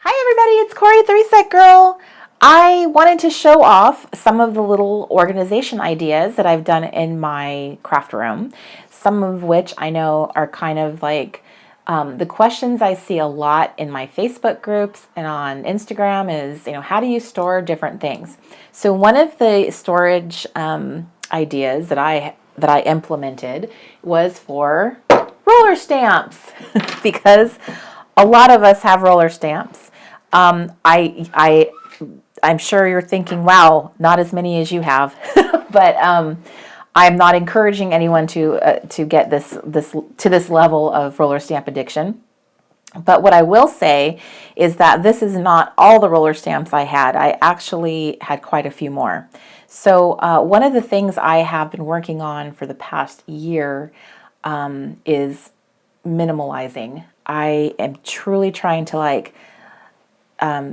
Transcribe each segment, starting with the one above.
Hi everybody, it's Corey 3-Set Girl. I wanted to show off some of the little organization ideas that I've done in my craft room, some of which I know are kind of like the questions I see a lot in my Facebook groups and on Instagram is, how do you store different things? So one of the storage ideas that I implemented was for roller stamps because a lot of us have roller stamps. I'm sure you're thinking, wow, not as many as you have, but I'm not encouraging anyone to get this level of roller stamp addiction. But what I will say is that this is not all the roller stamps I had. I actually had quite a few more. So one of the things I have been working on for the past year is minimalizing. I am truly trying to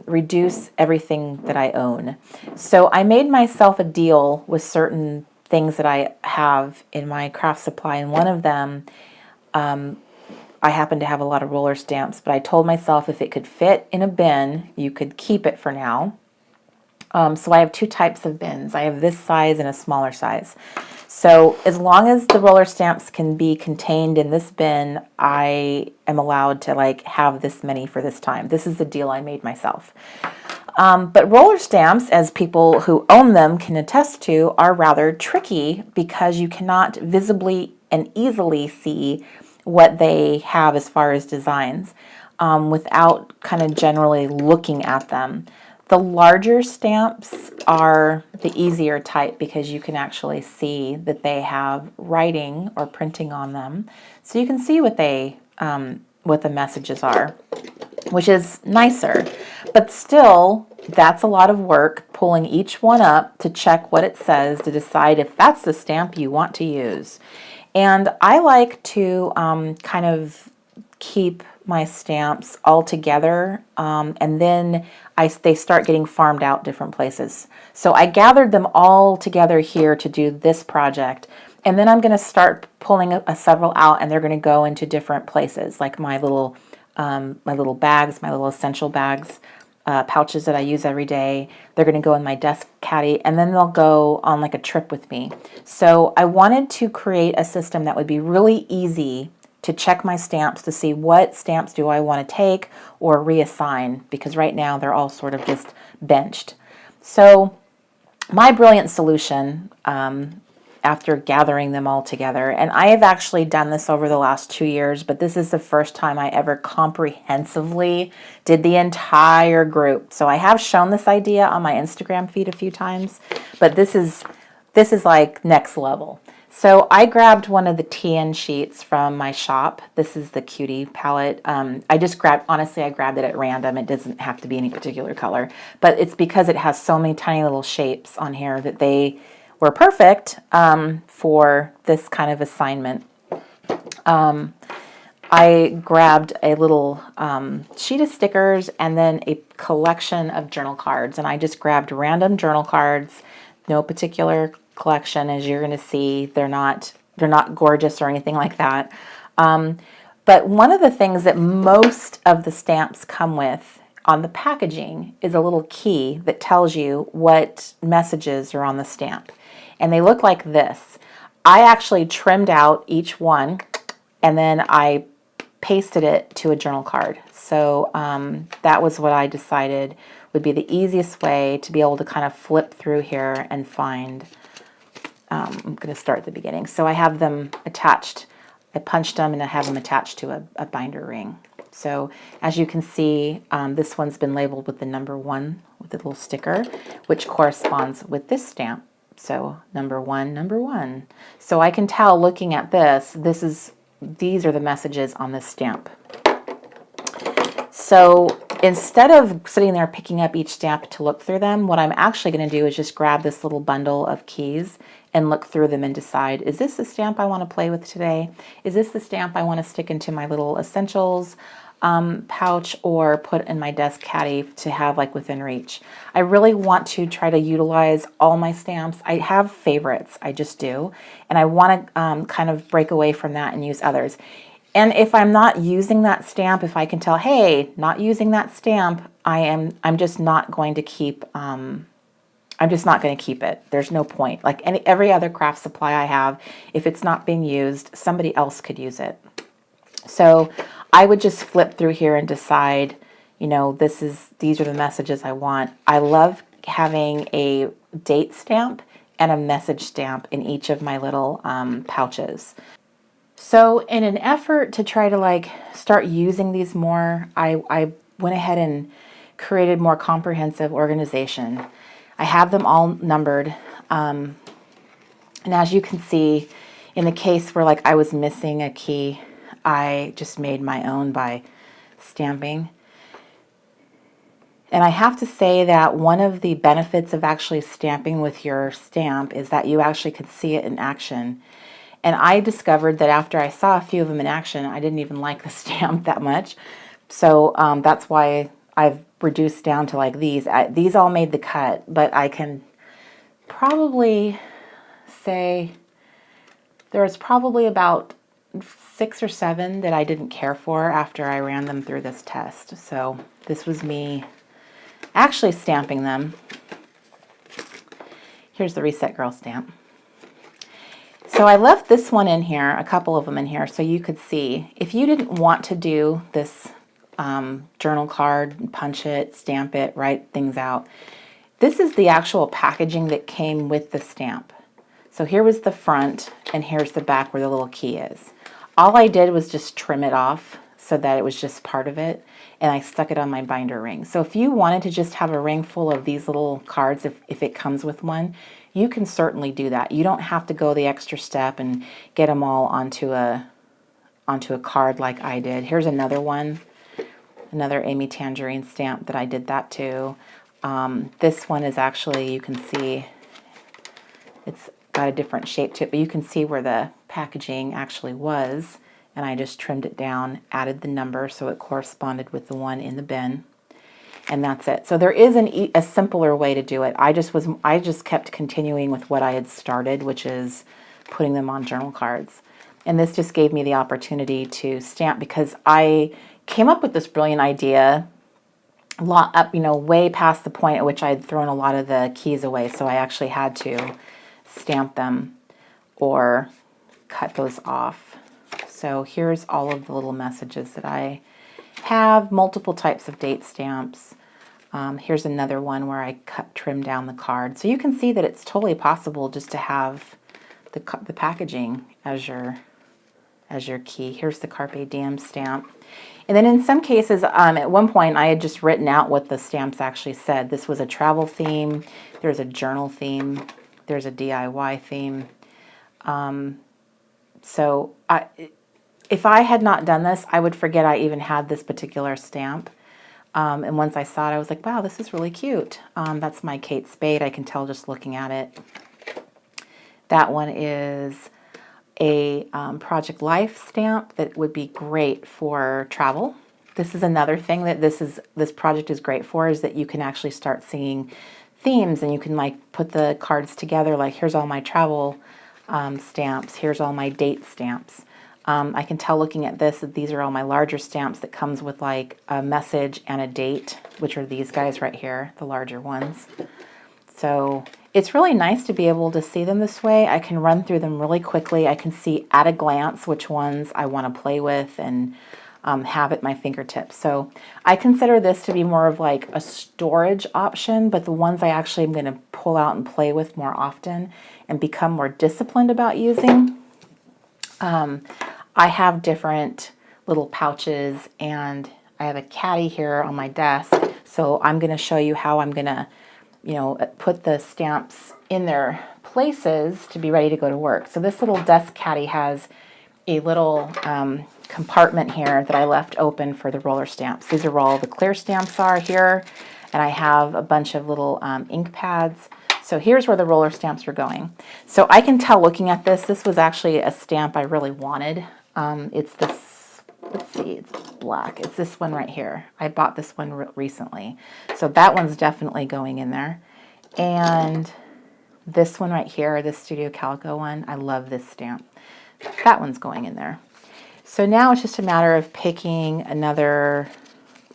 reduce everything that I own. So I made myself a deal with certain things that I have in my craft supply, and one of them, I happen to have a lot of roller stamps, but I told myself if it could fit in a bin, you could keep it for now. So I have two types of bins. I have this size and a smaller size. So as long as the roller stamps can be contained in this bin, I am allowed to have this many for this time. This is the deal I made myself. But roller stamps, as people who own them can attest to, are rather tricky because you cannot visibly and easily see what they have as far as designs without kind of generally looking at them. The larger stamps are the easier type because you can actually see that they have writing or printing on them. So you can see what the messages are, which is nicer. But still, that's a lot of work pulling each one up to check what it says to decide if that's the stamp you want to use. And I like to kind of keep my stamps all together, and then they start getting farmed out different places. So I gathered them all together here to do this project, and then I'm going to start pulling several out, and they're going to go into different places, like my little bags, my little essential bags, pouches that I use every day. They're going to go in my desk caddy, and then they'll go on like a trip with me. So I wanted to create a system that would be really easy to check my stamps to see what stamps do I want to take or reassign, because right now they're all sort of just benched. So my brilliant solution, after gathering them all together, and I have actually done this over the last 2 years, but this is the first time I ever comprehensively did the entire group. So I have shown this idea on my Instagram feed a few times, but this is like next level. So I grabbed one of the TN sheets from my shop. This is the Cutie palette. I grabbed it at random. It doesn't have to be any particular color, but it's because it has so many tiny little shapes on here that they were perfect for this kind of assignment. I grabbed a little sheet of stickers and then a collection of journal cards, and I just grabbed random journal cards, no particular collection. As you're going to see, they're not gorgeous or anything like that. But one of the things that most of the stamps come with on the packaging is a little key that tells you what messages are on the stamp. And they look like this. I actually trimmed out each one and then I pasted it to a journal card. So that was what I decided would be the easiest way to be able to kind of flip through here and find. I'm going to start at the beginning. So I have them attached. I punched them and I have them attached to a binder ring. So as you can see, this one's been labeled with the number 1 with a little sticker, which corresponds with this stamp. So number 1, number 1. So I can tell looking at this, these are the messages on this stamp. So instead of sitting there picking up each stamp to look through them, what I'm actually going to do is just grab this little bundle of keys and look through them and decide, is this the stamp I want to play with today? Is this the stamp I want to stick into my little essentials pouch or put in my desk caddy to have within reach? I really want to try to utilize all my stamps. I have favorites, I just do, and I want to kind of break away from that and use others. And if I'm not using that stamp, if I can tell, hey, not using that stamp, I'm just not going to keep, I'm just not going to keep it. There's no point. Like every other craft supply I have, if it's not being used, somebody else could use it. So I would just flip through here and decide, you know, these are the messages I want. I love having a date stamp and a message stamp in each of my little pouches. So in an effort to try to like start using these more, I went ahead and created more comprehensive organization. I have them all numbered. And as you can see, in the case where like I was missing a key, I just made my own by stamping. And I have to say that one of the benefits of actually stamping with your stamp is that you actually could see it in action. And I discovered that after I saw a few of them in action, I didn't even like the stamp that much. So that's why I've reduced down to like these. These all made the cut, but I can probably say there was probably about 6 or 7 that I didn't care for after I ran them through this test. So this was me actually stamping them. Here's the Reset Girl stamp. So I left this one in here, a couple of them in here, so you could see. If you didn't want to do this journal card, punch it, stamp it, write things out, this is the actual packaging that came with the stamp. So here was the front, and here's the back where the little key is. All I did was just trim it off so that it was just part of it, and I stuck it on my binder ring. So if you wanted to just have a ring full of these little cards, if it comes with one, you can certainly do that. You don't have to go the extra step and get them all onto a card like I did. Here's another one, another Amy Tangerine stamp that I did that too. This one is actually, you can see, it's got a different shape to it, but you can see where the packaging actually was, and I just trimmed it down, added the number so it corresponded with the one in the bin. And that's it. So there is a simpler way to do it. I just kept continuing with what I had started, which is putting them on journal cards. And this just gave me the opportunity to stamp, because I came up with this brilliant idea way past the point at which I'd thrown a lot of the keys away. So I actually had to stamp them or cut those off. So here's all of the little messages that I have, multiple types of date stamps. Here's another one where I trimmed down the card. So you can see that it's totally possible just to have the packaging as your key. Here's the Carpe Diem stamp. And then in some cases, at one point, I had just written out what the stamps actually said. This was a travel theme. There's a journal theme. There's a DIY theme. If I had not done this, I would forget I even had this particular stamp. And once I saw it, I was like, wow, this is really cute. That's my Kate Spade. I can tell just looking at it. That one is a Project Life stamp that would be great for travel. This is another thing that this project is great for, is that you can actually start seeing themes, and you can like put the cards together. Like, here's all my travel stamps. Here's all my date stamps. I can tell looking at this that these are all my larger stamps that comes with like a message and a date, which are these guys right here, the larger ones. So it's really nice to be able to see them this way. I can run through them really quickly. I can see at a glance which ones I want to play with and have at my fingertips. So I consider this to be more of like a storage option, but the ones I actually am going to pull out and play with more often and become more disciplined about using. I have different little pouches, and I have a caddy here on my desk. So I'm going to show you how I'm going to, put the stamps in their places to be ready to go to work. So this little desk caddy has a little compartment here that I left open for the roller stamps. These are where all the clear stamps are here, and I have a bunch of little ink pads. So here's where the roller stamps are going. So I can tell looking at this was actually a stamp I really wanted. It's this, let's see, it's black. It's this one right here. I bought this one recently. So that one's definitely going in there. And this one right here, this Studio Calico one, I love this stamp. That one's going in there. So now it's just a matter of picking another,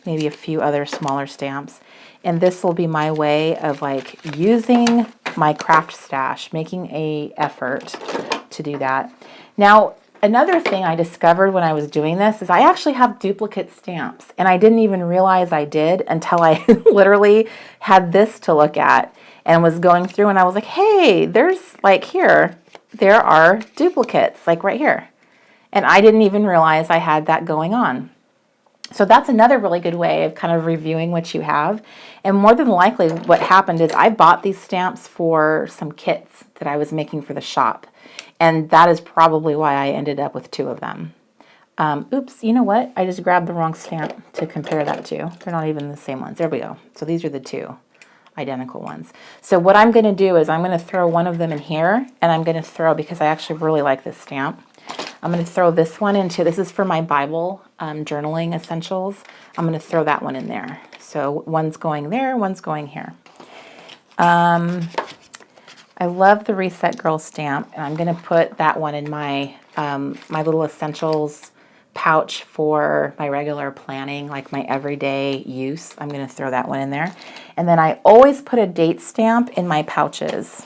maybe a few other smaller stamps. And this will be my way of like using my craft stash, making a effort to do that. Now, another thing I discovered when I was doing this is I actually have duplicate stamps, and I didn't even realize I did until I literally had this to look at and was going through, and I was like, hey, there's like here, there are duplicates, like right here. And I didn't even realize I had that going on. So that's another really good way of kind of reviewing what you have. And more than likely what happened is I bought these stamps for some kits that I was making for the shop. And that is probably why I ended up with 2 of them. Oops, you know what? I just grabbed the wrong stamp to compare that to. They're not even the same ones. There we go. So these are the 2 identical ones. So what I'm going to do is I'm going to throw one of them in here, and I'm going to throw, because I actually really like this stamp, I'm going to throw this one into, this is for my Bible journaling essentials. I'm going to throw that one in there. So one's going there, one's going here. I love the Reset Girl stamp, and I'm going to put that one in my my little essentials pouch for my regular planning, like my everyday use. I'm going to throw that one in there. And then I always put a date stamp in my pouches.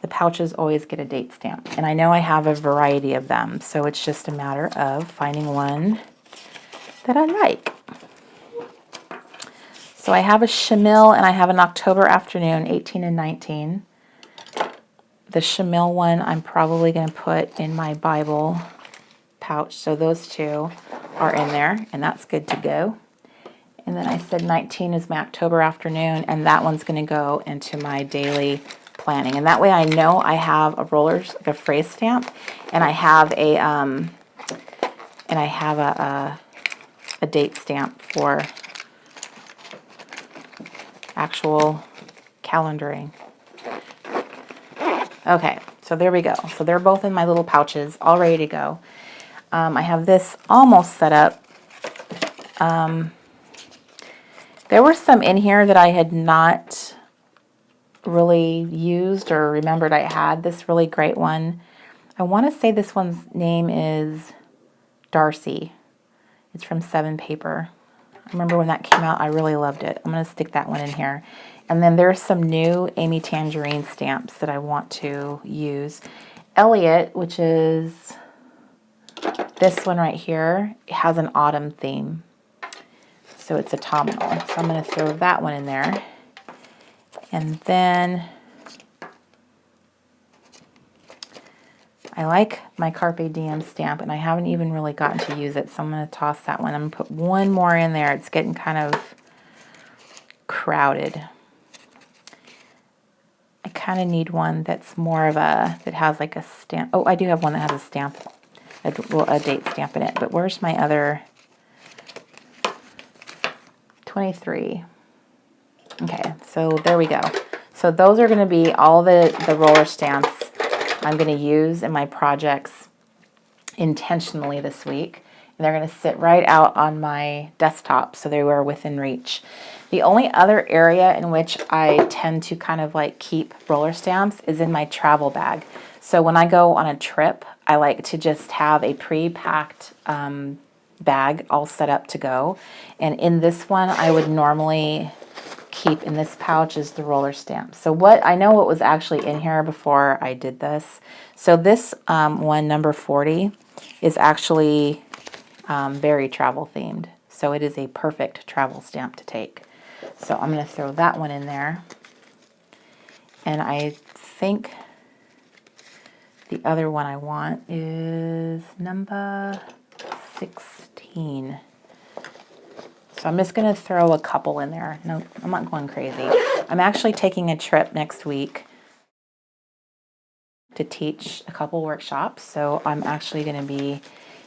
The pouches always get a date stamp. And I know I have a variety of them, so it's just a matter of finding one that I like. So I have a Chamille and I have an October Afternoon, 18 and 19. The Chamille one I'm probably going to put in my Bible pouch. So those 2 are in there, and that's good to go. And then I said 19 is my October Afternoon, and that one's going to go into my daily planning. And that way I know I have a like a phrase stamp, and I have a date stamp for actual calendaring. Okay, so there we go. So they're both in my little pouches, all ready to go. I have this almost set up. There were some in here that I had not really used or remembered I had. This really great one. I want to say this one's name is Darcy. It's from 7 Paper. I remember when that came out, I really loved it. I'm going to stick that one in here. And then there's some new Amy Tangerine stamps that I want to use. Elliot, which is this one right here, it has an autumn theme. So it's autumnal. So I'm going to throw that one in there. And then I like my Carpe Diem stamp, and I haven't even really gotten to use it, so I'm going to toss that one. I'm going to put one more in there. It's getting kind of crowded. I kind of need one that's more of a, that has like a stamp. Oh, I do have one that has a stamp, a date stamp in it, but where's my other 23? Okay, so there we go. So those are going to be all the roller stamps I'm going to use in my projects intentionally this week. And they're going to sit right out on my desktop so they were within reach. The only other area in which I tend to kind of like keep roller stamps is in my travel bag. So when I go on a trip, I like to just have a pre-packed bag all set up to go. And in this one, I would normally keep in this pouch is the roller stamp. So what I know what was actually in here before I did this. So this one, number 40, is actually very travel themed. So it is a perfect travel stamp to take. So I'm going to throw that one in there. And I think the other one I want is number 16. So I'm just going to throw a couple in there. No, I'm not going crazy. I'm actually taking a trip next week to teach a couple workshops. So I'm actually going to be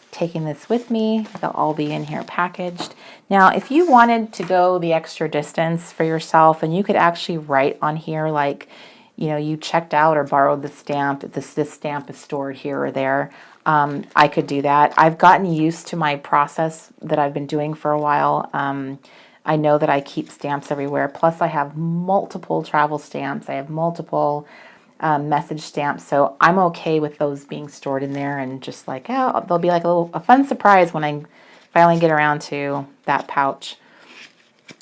taking this with me. They'll all be in here packaged. Now, if you wanted to go the extra distance for yourself, and you could actually write on here like, you know, you checked out or borrowed the stamp, this stamp is stored here or there. I could do that. I've gotten used to my process that I've been doing for a while. I know that I keep stamps everywhere. Plus I have multiple travel stamps. I have multiple message stamps. So I'm okay with those being stored in there, and just like, oh, they'll be like a fun surprise when I finally get around to that pouch.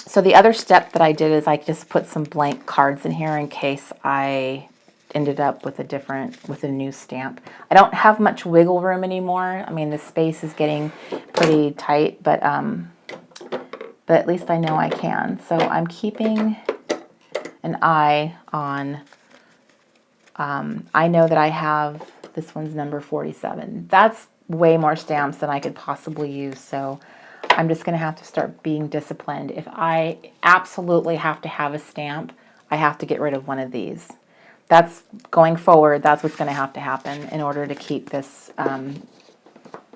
So the other step that I did is I just put some blank cards in here in case I ended up with a new stamp. I don't have much wiggle room anymore. I mean, the space is getting pretty tight, but at least I know I can. So I'm keeping an eye on, I know that I have, this one's number 47. That's way more stamps than I could possibly use, so I'm just going to have to start being disciplined. If I absolutely have to have a stamp, I have to get rid of one of these. That's going forward, that's what's going to have to happen in order to keep this,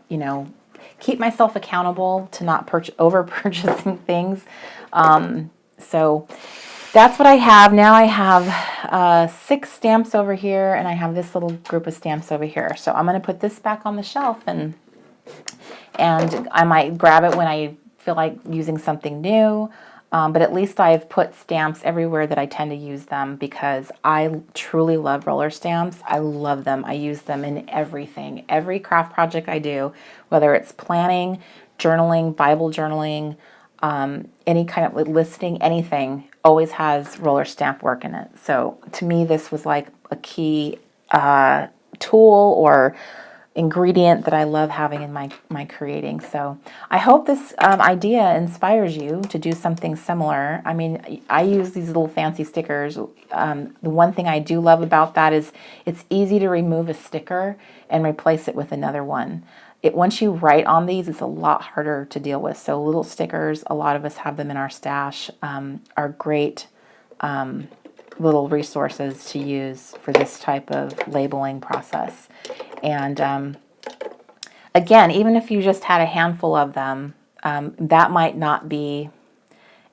you know, keep myself accountable to not over purchasing things. So that's what I have. Now I have 6 stamps over here, and I have this little group of stamps over here. So I'm going to put this back on the shelf, and I might grab it when I feel like using something new. But at least I've put stamps everywhere that I tend to use them, because I truly love roller stamps. I love them. I use them in everything. Every craft project I do, whether it's planning, journaling, Bible journaling, any kind of listing, anything, always has roller stamp work in it. So to me, this was like a key tool or ingredient that I love having in my creating. So I hope this idea inspires you to do something similar. I mean, I use these little fancy stickers. The one thing I do love about that is it's easy to remove a sticker and replace it with another one. Once you write on these, it's a lot harder to deal with. So little stickers, a lot of us have them in our stash, are great little resources to use for this type of labeling process. And again, even if you just had a handful of them, that might not be,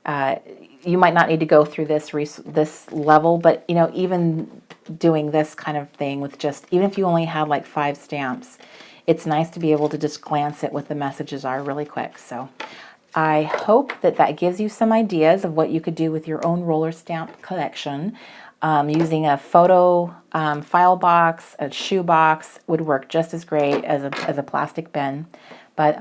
you might not need to go through this level, but you know, even doing this kind of thing with just, even if you only have like 5 stamps, it's nice to be able to just glance at what the messages are really quick. So I hope that gives you some ideas of what you could do with your own roller stamp collection. Using a photo file box, a shoe box would work just as great as a plastic bin. But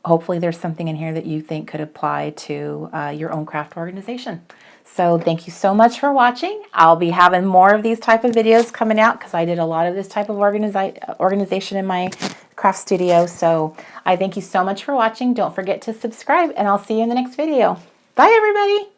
hopefully there's something in here that you think could apply to your own craft organization. So thank you so much for watching. I'll be having more of these type of videos coming out, because I did a lot of this type of organization in my craft studio. So I thank you so much for watching. Don't forget to subscribe, and I'll see you in the next video. Bye, everybody.